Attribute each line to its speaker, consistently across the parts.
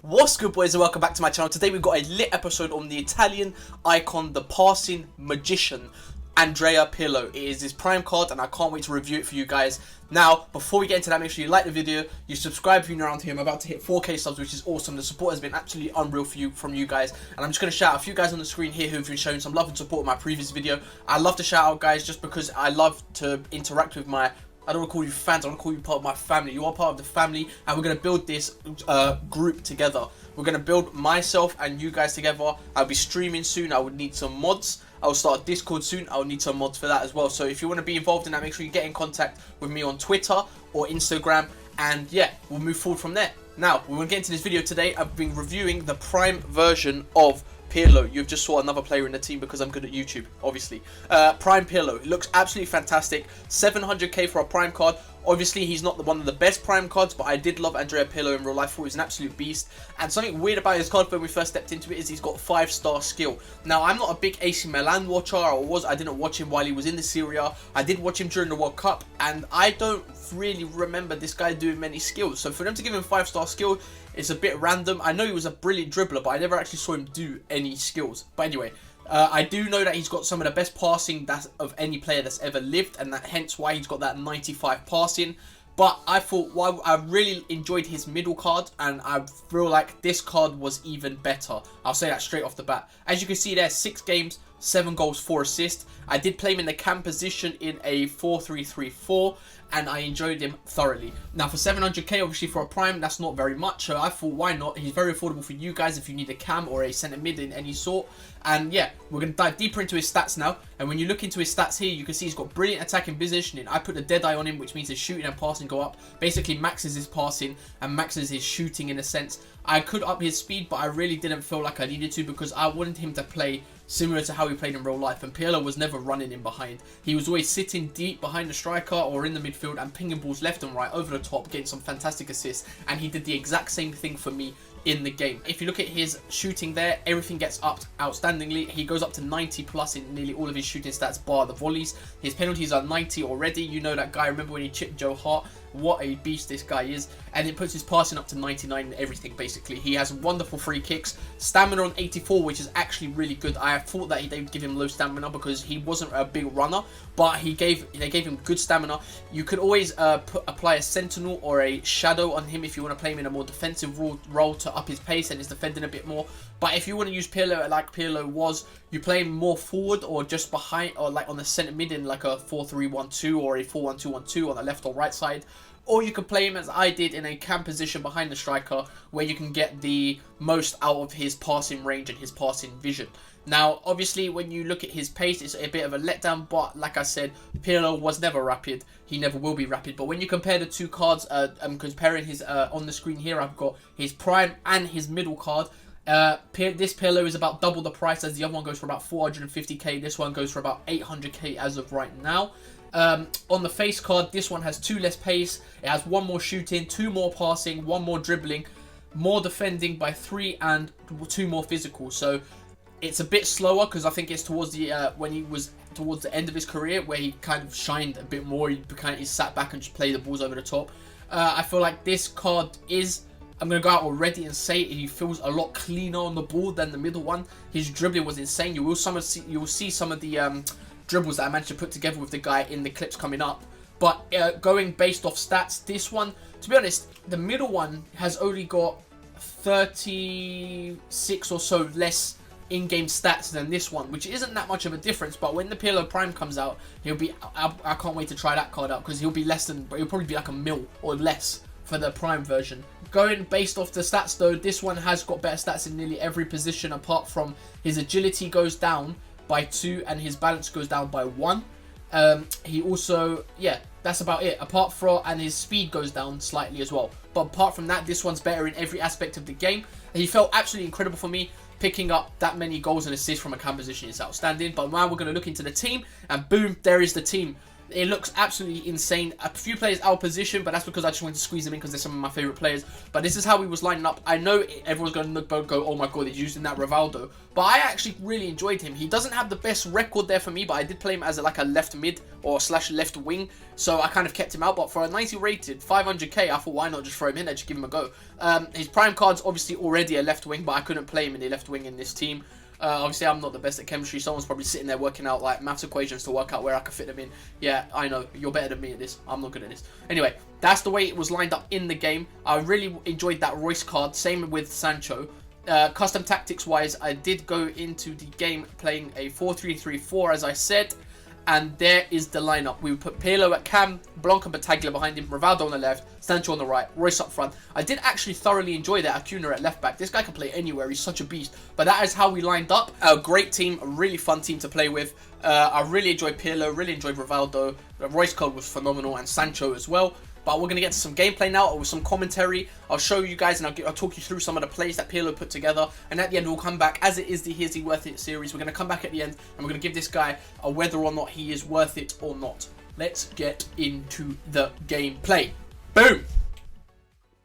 Speaker 1: What's good, boys, and welcome back to my channel. Today we've got a lit episode on the Italian icon, the passing magician, Andrea Pirlo. It is his prime card and I can't wait to review it for you guys. Now, before we get into that, make sure you like the video, you subscribe if you're new around here. I'm about to hit 4K subs, which is awesome. The support has been absolutely unreal from you guys. And I'm just going to shout out a few guys on the screen here who've been showing some love and support in my previous video. I love to shout out guys just because I love to interact with my... I don't want to call you fans, I want to call you part of my family. You are part of the family, and we're going to build this group together. We're going to build myself and you guys together. I'll be streaming soon. I would need some mods. I'll start a Discord soon. I'll need some mods for that as well. So if you want to be involved in that, make sure you get in contact with me on Twitter or Instagram. And yeah, we'll move forward from there. Now, we're going to get into this video today. I've been reviewing the Prime version of Pirlo. You've just saw another player in the team because I'm good at YouTube, obviously. Prime Pirlo. It looks absolutely fantastic. 700k for a Prime card. Obviously, he's not one of the best Prime cards, but I did love Andrea Pirlo in real life. I thought he was an absolute beast. And something weird about his card when we first stepped into it is he's got 5-star skill. Now, I'm not a big AC Milan watcher, I didn't watch him while he was in the Serie A. I did watch him during the World Cup, and I don't really remember this guy doing many skills. So for them to give him 5-star skill, it's a bit random. I know he was a brilliant dribbler, but I never actually saw him do any skills. But anyway, I do know that he's got some of the best passing of any player that's ever lived, and that hence why he's got that 95 passing. But I thought, well, I really enjoyed his middle card, and I feel like this card was even better. I'll say that straight off the bat. As you can see there, 6 games, 7 goals, 4 assists. I did play him in the cam position in a 4-3-3-4, and I enjoyed him thoroughly. Now, for 700k, obviously for a Prime, that's not very much, so I thought, why not? He's very affordable for you guys if you need a cam or a centre mid in any sort. And yeah, we're going to dive deeper into his stats now. And when you look into his stats here, you can see he's got brilliant attacking positioning. I put a dead eye on him, which means his shooting and passing go up. Basically maxes his passing and maxes his shooting in a sense. I could up his speed, but I really didn't feel like I needed to because I wanted him to play similar to how he played in real life, and Pirlo was never running in behind. He was always sitting deep behind the striker or in the midfield and pinging balls left and right over the top, getting some fantastic assists, and he did the exact same thing for me in the game. If you look at his shooting there, everything gets upped outstandingly. He goes up to 90 plus in nearly all of his shooting stats bar the volleys. His penalties are 90 already. You know that guy, remember when he chipped Joe Hart? What a beast this guy is. And it puts his passing up to 99 and everything basically. He has wonderful free kicks. Stamina on 84, which is actually really good. I thought that they would give him low stamina because he wasn't a big runner, but they gave him good stamina. You could always apply a sentinel or a shadow on him if you want to play him in a more defensive role to up his pace and his defending a bit more. But if you want to use Pirlo like Pirlo was, you play him more forward or just behind, or like on the centre mid in like a 4-3-1-2 or a 4-1-2-1-2 on the left or right side. Or you can play him as I did in a cam position behind the striker where you can get the most out of his passing range and his passing vision. Now, obviously, when you look at his pace, it's a bit of a letdown, but like I said, Pirlo was never rapid. He never will be rapid. But when you compare the two cards, I'm comparing his, on the screen here, I've got his Prime and his middle card. This Pirlo is about double the price as the other one goes for about 450k. This one goes for about 800k as of right now. On the face card, this one has 2 less pace. It has 1 more shooting, 2 more passing, 1 more dribbling, more defending by 3, and 2 more physical. So it's a bit slower because I think it's towards the when he was towards the end of his career where he kind of shined a bit more. He sat back and just played the balls over the top. I feel like this card is, I'm going to go out already and say he feels a lot cleaner on the ball than the middle one. His dribbling was insane. You will see some of the dribbles that I managed to put together with the guy in the clips coming up. But going based off stats, this one, to be honest, the middle one has only got 36 or so less in-game stats than this one, which isn't that much of a difference. But when the Pirlo Prime comes out, he'll be, I can't wait to try that card out because he'll be less than, he'll probably be like a mil or less for the Prime version. Going based off the stats though, this one has got better stats in nearly every position apart from his agility goes down by 2 and his balance goes down by 1. He also, yeah, that's about it. Apart from, and his speed goes down slightly as well. But apart from that, this one's better in every aspect of the game. He felt absolutely incredible for me. Picking up that many goals and assists from a cam position is outstanding. But now we're going to look into the team, and boom, there is the team. It looks absolutely insane. A few players out of position, but that's because I just wanted to squeeze them in because they're some of my favourite players. But this is how he was lining up. I know everyone's going to go, oh my god, he's using that Rivaldo. But I actually really enjoyed him. He doesn't have the best record there for me, but I did play him as like a left mid or / left wing. So I kind of kept him out. But for a 90 rated, 500k, I thought why not just throw him in there, just give him a go. His prime card's obviously already a left wing, but I couldn't play him in the left wing in this team. Obviously, I'm not the best at chemistry. Someone's probably sitting there working out like maths equations to work out where I could fit them in. Yeah, I know. You're better than me at this. I'm not good at this. Anyway, that's the way it was lined up in the game. I really enjoyed that Royce card. Same with Sancho. Custom tactics-wise, I did go into the game playing a 4-3-3-4, as I said. And there is the lineup. We would put Pirlo at cam, Blanc and Battaglia behind him, Rivaldo on the left, Sancho on the right, Royce up front. I did actually thoroughly enjoy that Acuna at left back. This guy can play anywhere. He's such a beast. But that is how we lined up. A great team, a really fun team to play with. I really enjoyed Pirlo, really enjoyed Rivaldo. The Royce card was phenomenal, and Sancho as well. But we're going to get to some gameplay now, or with some commentary. I'll show you guys, and I'll talk you through some of the plays that Pirlo put together. And at the end, we'll come back, as it is the Is He Worth It series. We're going to come back at the end, and we're going to give this guy a whether or not he is worth it or not. Let's get into the gameplay. Boom!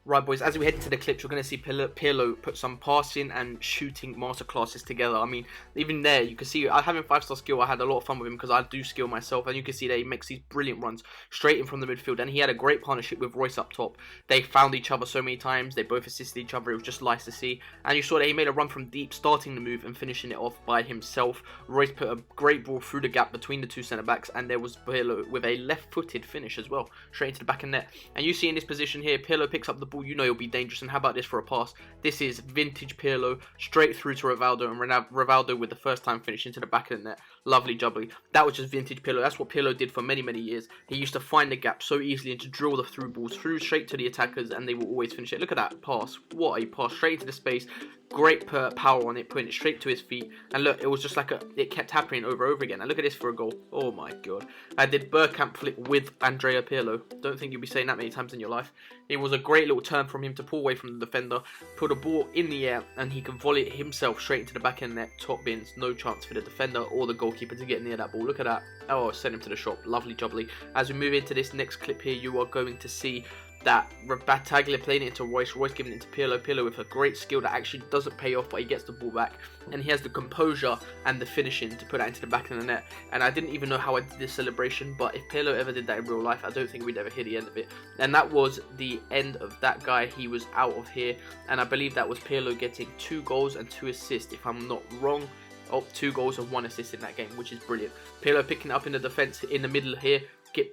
Speaker 1: Right, boys, as we head into the clips, you're going to see Pirlo put some passing and shooting masterclasses together. I mean, even there, you can see, having 5-star skill, I had a lot of fun with him because I do skill myself. And you can see that he makes these brilliant runs straight in from the midfield. And he had a great partnership with Royce up top. They found each other so many times. They both assisted each other. It was just nice to see. And you saw that he made a run from deep, starting the move and finishing it off by himself. Royce put a great ball through the gap between the two centre-backs. And there was Pirlo with a left-footed finish as well, straight into the back of the net. And you see in this position here, Pirlo picks up the ball, you know he'll be dangerous. And how about this for a pass? This is vintage Pirlo, straight through to Rivaldo, and Rivaldo with the first time finish into the back of the net. Lovely jubbly. That was just vintage Pirlo. That's what Pirlo did for many, many years. He used to find the gap so easily and to drill the through balls through straight to the attackers, and they will always finish it. Look at that pass. What a pass. Straight into the space. Great power on it, putting it straight to his feet. And look, it was just like it kept happening over and over again. And look at this for a goal. Oh my god. I did Bergkamp flip with Andrea Pirlo. Don't think you'll be saying that many times in your life. It was a great little turn from him to pull away from the defender, put a ball in the air, and he can volley it himself straight into the back end net. Top bins. No chance for the defender or the goalkeeper to get near that ball. Look at that. Oh, send him to the shop. Lovely jubbly. As we move into this next clip here, you are going to see that Battaglia playing it into Royce, Royce giving it to Pirlo, Pirlo with a great skill that actually doesn't pay off, but he gets the ball back, and he has the composure and the finishing to put that into the back of the net. And I didn't even know how I did this celebration, but if Pirlo ever did that in real life, I don't think we'd ever hear the end of it. And that was the end of that guy. He was out of here, and I believe that was Pirlo getting 2 goals and 2 assists, if I'm not wrong. Oh, 2 goals and 1 assist in that game, which is brilliant. Pirlo picking it up in the defence in the middle here.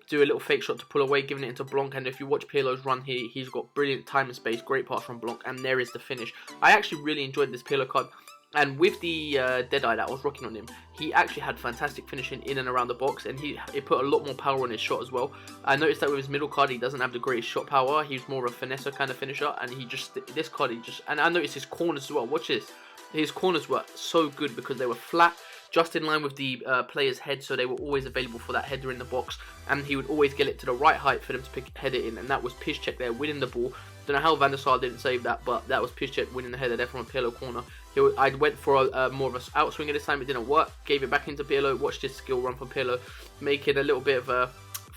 Speaker 1: Do a little fake shot to pull away, giving it into Blanc. And if you watch Pirlo's run here, he's got brilliant time and space. Great pass from Blanc, and there is the finish. I actually really enjoyed this Pirlo card. And with the Deadeye that I was rocking on him, he actually had fantastic finishing in and around the box, and he put a lot more power on his shot as well. I noticed that with his middle card, he doesn't have the greatest shot power. He's more of a finesse kind of finisher, and this card, and I noticed his corners as well. Watch this. His corners were so good because they were flat, just in line with the player's head, so they were always available for that header in the box, and he would always get it to the right height for them to head it in, and that was Piszczek there winning the ball. Don't know how Van der Sar didn't save that, but that was Piszczek winning the header there from a Pirlo corner. I went for more of an outswinger this time. It didn't work. Gave it back into Pirlo. Watched this skill run from Pirlo, making a little bit of a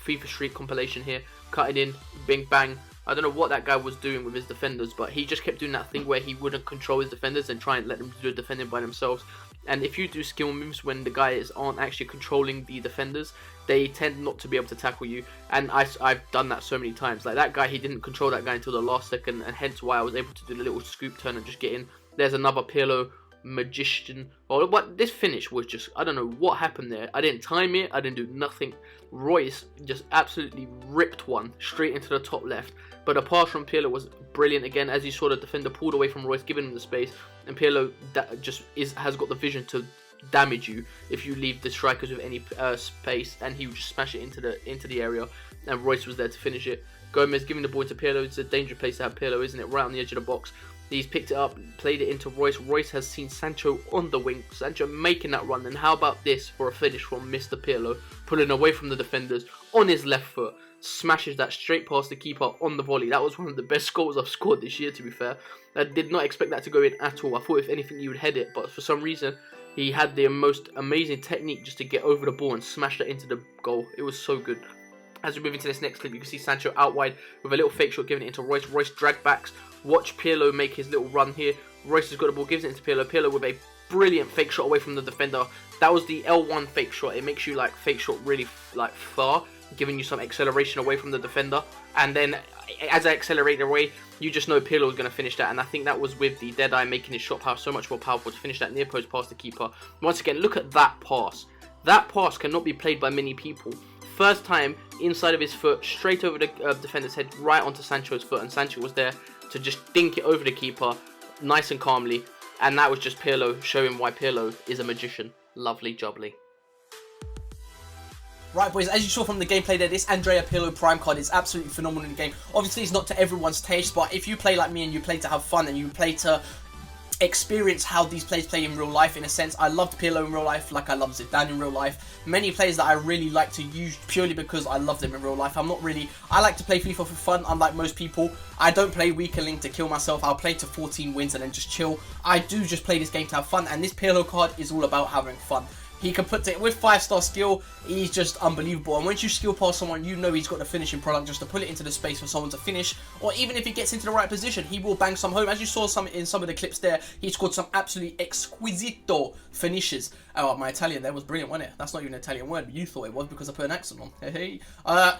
Speaker 1: FIFA Street compilation here. Cutting in, bing bang. I don't know what that guy was doing with his defenders, but he just kept doing that thing where he wouldn't control his defenders and try and let them do the defending by themselves. And if you do skill moves when the guys aren't actually controlling the defenders, they tend not to be able to tackle you. And I've done that so many times. Like that guy, he didn't control that guy until the last second, and hence why I was able to do the little scoop turn and just get in. There's another Pirlo magician. Or what, this finish was just, I don't know what happened there. I didn't time it, I didn't do nothing. Royce just absolutely ripped one straight into the top left. But the pass from Pirlo was brilliant again, as you saw the defender pulled away from Royce, giving him the space, and Pirlo has got the vision to damage you if you leave the strikers with any space, and he would just smash it into the area, and Royce was there to finish it.
Speaker 2: Gomez giving the ball to Pirlo. It's a dangerous place to have Pirlo, isn't it? Right on the edge of the box. He's picked it up, played it into Royce. Royce has seen Sancho on the wing. Sancho making that run. And how about this for a finish from Mr. Pirlo? Pulling away from the defenders on his left foot. Smashes that straight past the keeper on the volley. That was one of the best goals I've scored this year, to be fair. I did not expect that to go in at all. I thought if anything he would head it. But for some reason, he had the most amazing technique just to get over the ball and smash that into the goal. It was so good. As we move into this next clip, you can see Sancho out wide with a little fake shot, giving it into Royce. Royce drag backs. Watch Pirlo make his little run here. Royce has got the ball, gives it into Pirlo. Pirlo with a brilliant fake shot away from the defender. That was the L1 fake shot. It makes you like fake shot really like far, giving you some acceleration away from the defender. And then as I accelerate away, you just know Pirlo is going to finish that. And I think that was with the dead eye making his shot power so much more powerful to finish that near post past the keeper. Once again, look at that pass. That pass cannot be played by many people. First time inside of his foot, straight over the defender's head, right onto Sancho's foot, and Sancho was there to just dink it over the keeper, nice and calmly. And that was just Pirlo showing why Pirlo is a magician. Lovely jubbly.
Speaker 1: Right, boys, as you saw from the gameplay there, this Andrea Pirlo Prime card is absolutely phenomenal in the game. Obviously, it's not to everyone's taste, but if you play like me and you play to have fun and you play to experience how these players play in real life, in a sense, I loved Pirlo in real life like I love Zidane in real life. Many players that I really like to use purely because I love them in real life. I like to play FIFA for fun, unlike most people. I don't play Weaker Link to kill myself. I'll play to 14 wins and then just chill. I do just play this game to have fun, and this Pirlo card is all about having fun. He can put it with 5-star skill. He's just unbelievable. And once you skill past someone, you know he's got the finishing product just to put it into the space for someone to finish. Or even if he gets into the right position, he will bang some home. As you saw in some of the clips there, he scored some absolutely exquisito finishes. Oh, my Italian there was brilliant, wasn't it? That's not even an Italian word, but you thought it was because I put an accent on. Hey.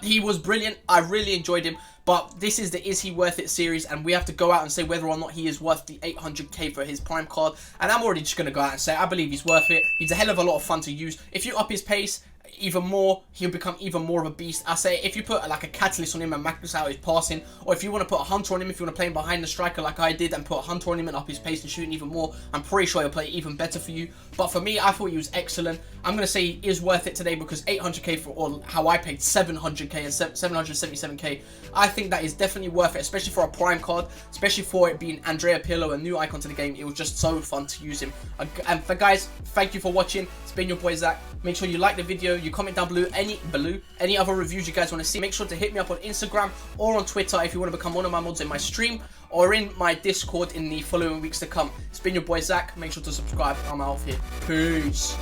Speaker 1: He was brilliant. I really enjoyed him. But this is the Is He Worth It series, and we have to go out and say whether or not he is worth the 800k for his Prime card. And I'm already just going to go out and say I believe he's worth it. He's a hell of a lot of fun to use. If you up his pace even more, he'll become even more of a beast. I say if you put like a catalyst on him and max out his passing, or if you want to put a hunter on him, if you want to play him behind the striker like I did and put a hunter on him and up his pace and shooting even more, I'm pretty sure he'll play even better for you. But for me, I thought he was excellent. I'm going to say he is worth it today because 800k for all how I paid 700k and 777k. I think that is definitely worth it, especially for a Prime card, especially for it being Andrea Pirlo, a new icon to the game. It was just so fun to use him. And for guys, thank you for watching. It's been your boy Zach. Make sure you like the video, you comment down below any other reviews you guys want to see. Make sure to hit me up on Instagram or on Twitter if you want to become one of my mods in my stream or in my Discord in the following weeks to come. It's been your boy Zach. Make sure to subscribe. I'm out of here. Peace.